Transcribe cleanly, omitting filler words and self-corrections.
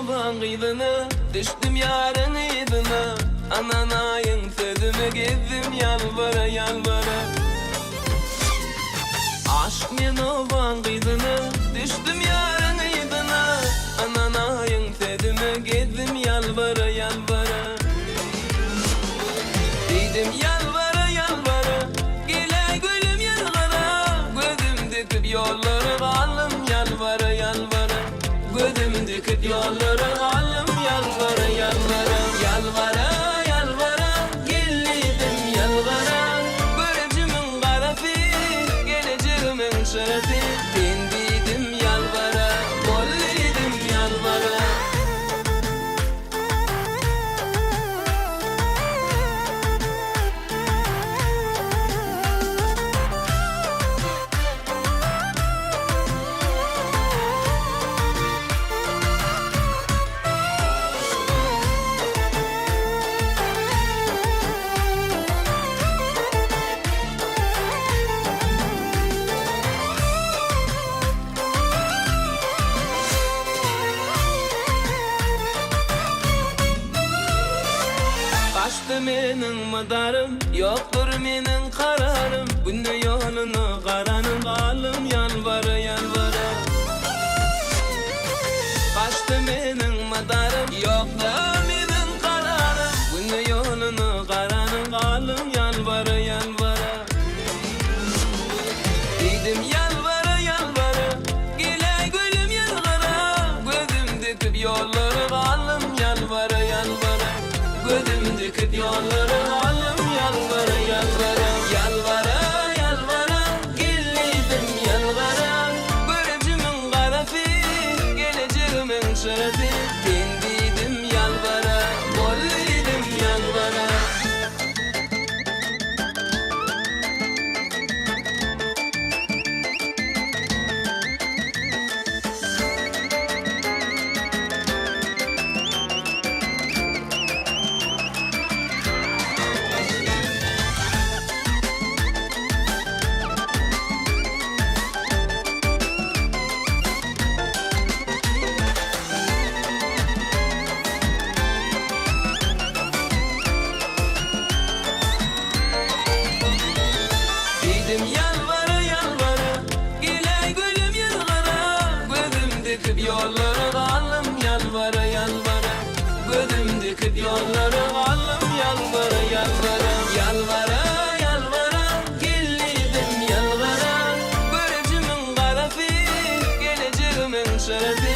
oban gıydını, düştüm yarın idına. Ananayın sözümü gezdim yalvara yalvara. Aşk men oban gıydını, düştüm yarın idına. Ananayın sözümü gezdim yalvara yalvara. Dedim yalvara yalvara, gele gülüm yalvara. Gözüm dikip yolları kalım yalvara yalvara. Gözüm dikip yolları kalım yalvara yalvara. Yalvara yalvara, gelidim yalvara. Göreceğimin karafi, geleceğimin şerefi. Dendidim yalvara, gollidim yalvara. Kaçtı menin madarım, yoktur menin kararım. Günde yolunu karanın kalım yalvara yalvara. Kaçtı menin madarım, yoktur menin kararım. Günde yolunu karanın kalım yalvara yalvara. Dedim yalvara yalvara, gele gülüm yalvara. Gözüm dikip yolları kalım yalvara yalvara. Gözüm dikip yolları kalım yalvara yalvara. Yalvara yalvara, gelidim yalvara. Göreceğimin karafi, geleceğimin şerefi. Dendidim yalvara, gollidim yalvara. Dedim yalvara yalvara, gele gülüm yalvara. Gözüm dikip yolları kalım yalvara yalvara. Gözüm dikip yolları kalım yalvara yalvara. Yalvara yalvara, gelidim yalvara. Göreceğimin karafi, geleceğimin şerefi.